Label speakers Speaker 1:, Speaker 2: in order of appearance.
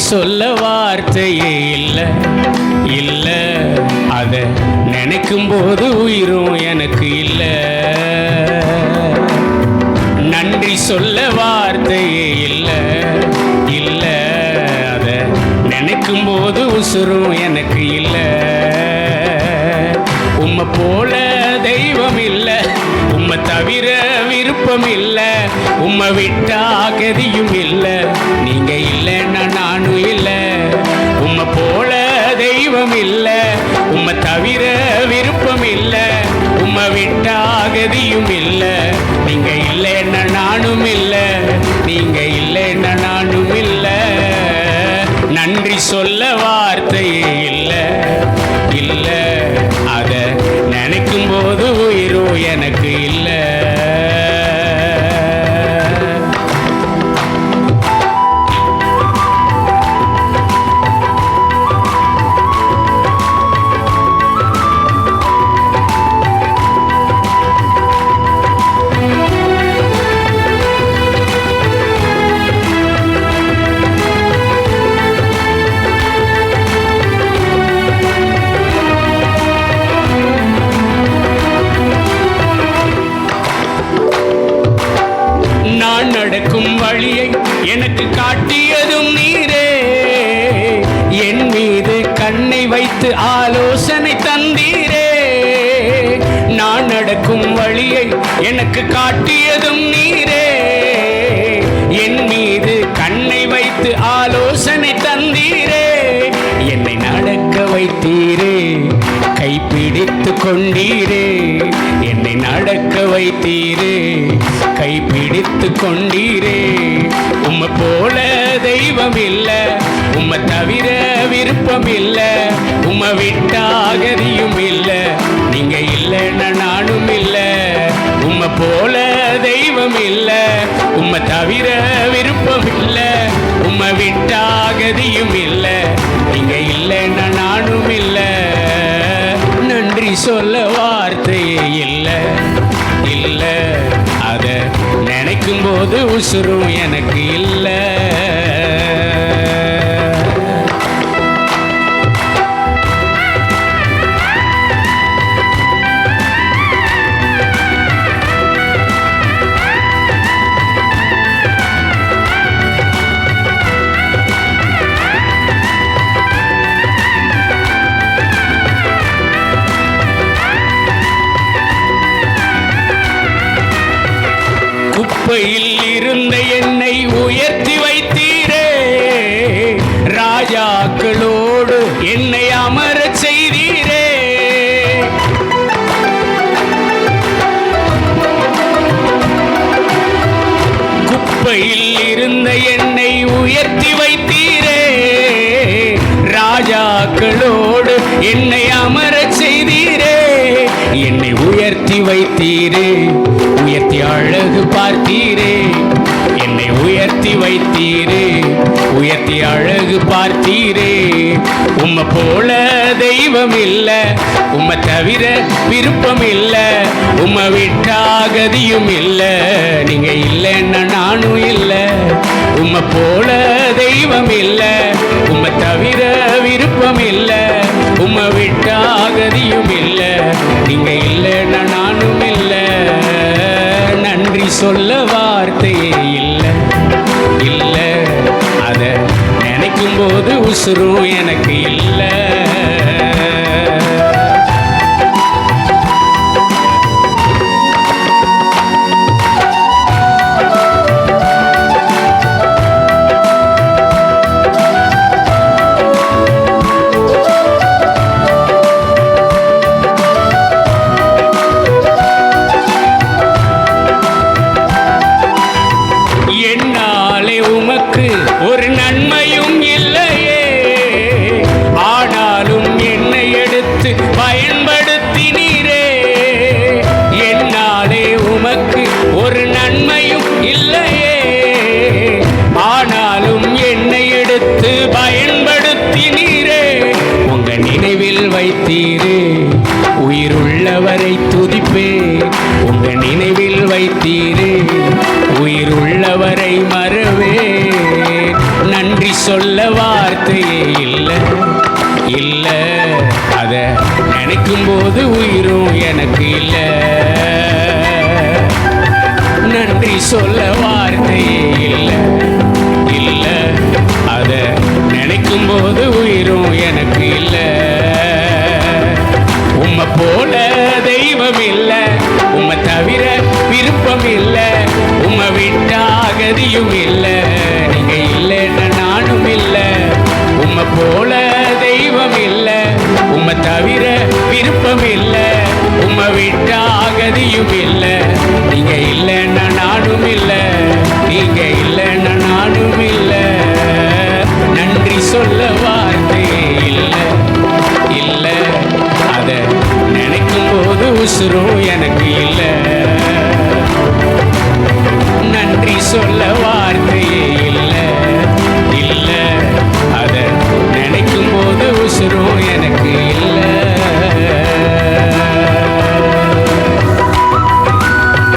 Speaker 1: சொல்ல வார்த்தையே இல்லை இல்லை, அதை நினைக்கும் போது உயிரும் எனக்கு இல்லை. நன்றி சொல்ல வார்த்தையே இல்லை இல்லை, அதை நினைக்கும் போது உசுரும் எனக்கு இல்லை. உம்மை போல தெய்வம் இல்லை, உம்மை தவிர விருப்பம் இல்லை, உம்மை விட்டா கதியும் இல்லை, நீங்க இல்லைன்னா நானும் இல்லை. உம்மை போல தெய்வம் இல்லை, உம்மை தவிர விருப்பம் இல்லை, உம்மை விட்டா கதியும் இல்லை, நீங்க இல்லைன்னா நானும் இல்லை, நீங்க இல்லைன்னா நானும் இல்லை. நன்றி சொல்ல வார்த்தையே இல்லை இல்லை, அதை நினைக்கும் போது உயிரோ எனக்கு இல்லை. நான் நடக்கும் வழியை எனக்கு காட்டியதும் நீரே, என் மீது கண்ணை வைத்து ஆலோசனை தந்தீரே. நான் நடக்கும் வழியை எனக்கு காட்டியதும் நீரே, என் மீது கண்ணை வைத்து ஆலோசனை தந்தீரே. என்னை நடக்க வைத்தீரே, கைப்பிடித்து கொண்டீரே, என்னை நடக்க வைத்தீரே, கைப்பிடித்து கொண்டீரே. உம்மை போல தெய்வம் இல்லை, உம்மை தவிர விருப்பம் இல்லை, உம்மை விட்டா கதியும் இல்லை, நீங்க இல்லைன்னா நானும் இல்லை. உம்மை போல தெய்வம் இல்லை, உம்மை தவிர விருப்பம் இல்லை, உம்மை விட்டா கதியும் இல்லை, நீங்க இல்லைன்னா நானும் இல்லை. நன்றி சொல்ல வார்த்தையே இல்லை இல்லை, அதை நினைக்கும் போது உசுரும் எனக்கு இல்லை. குப்பையில் இருந்த என்னை உயர்த்தி வைத்தீரே, ராஜாக்களோடு என்னை அமரச் செய்தீரே. குப்பையில் இருந்த என்னை உயர்த்தி வைத்தீரே, ராஜாக்களோடு என்னை அமரச் செய்தீரே. என்னை உயர்த்தி வைத்தீரே, உயர்த்தி அழகு பார்த்தீரே, என்னை உயர்த்தி வைத்தீரே, உயர்த்தி அழகு பார்த்தீரே. உம்மை போல தெய்வம் இல்லை, உம்மை தவிர விருப்பம் இல்லை, உம்மை விட்டா கதியும் இல்லை, நீங்க இல்லைன்னா நானும் இல்லை. உம்மை போல தெய்வம் இல்லை, உம்மை தவிர விருப்பம் இல்லை, உம்மை விட்டா கதியும் இல்லை, நீங்க இல்லைன்னா நானும் இல்லை. நன்றி சொல்ல வார்த்தையே இல்லை இல்லை, அதை நினைக்கும் போது உசுரும் எனக்கு இல்லை. என்னாலே உமக்கு ஒரு நன்மையும் இல்லையே, ஆனாலும் என்னை எடுத்து பயன்படுத்தினீரே. என்னாலே உமக்கு ஒரு நன்மையும் இல்லையே, ஆனாலும் என்னை எடுத்து பயன்படுத்தினீரே. உங்க நினைவில் வைத்தீரே, உயிருள்ளவரை துதிப்பே. உங்க நினைவில் வைத்தீரே, உயிருள்ளவரை மறவே. நன்றி சொல்லவா போது உயிரும் எனக்கு இல்லை. நன்றி சொல்ல வார்த்தையே இல்லை, இல்லை. அதை நினைக்கும் போது உயிரும் எனக்கு இல்லை. உம்மை போல தெய்வம் இல்லை, உம்மை தவிர விருப்பம் இல்லை, உம்மை விட்டா கதியும் இல்லை. நீங்க இல்லைன்னா நானும் இல்லை. உம்மை போல தெய்வம் இல்லை, உம்மை தவிர விருப்பம் இல்லை, உம்மை விட்டா கதியும் இல்லை. நீங்க இல்லைன்னா நானும் இல்லை, நீங்க இல்லைன்னா நானும் இல்லை. நன்றி சொல்ல வார்த்தை இல்லை, இல்லை. அதை நினைக்கும் போது உசுரும் எனக்கு இல்லை. நன்றி சொல்ல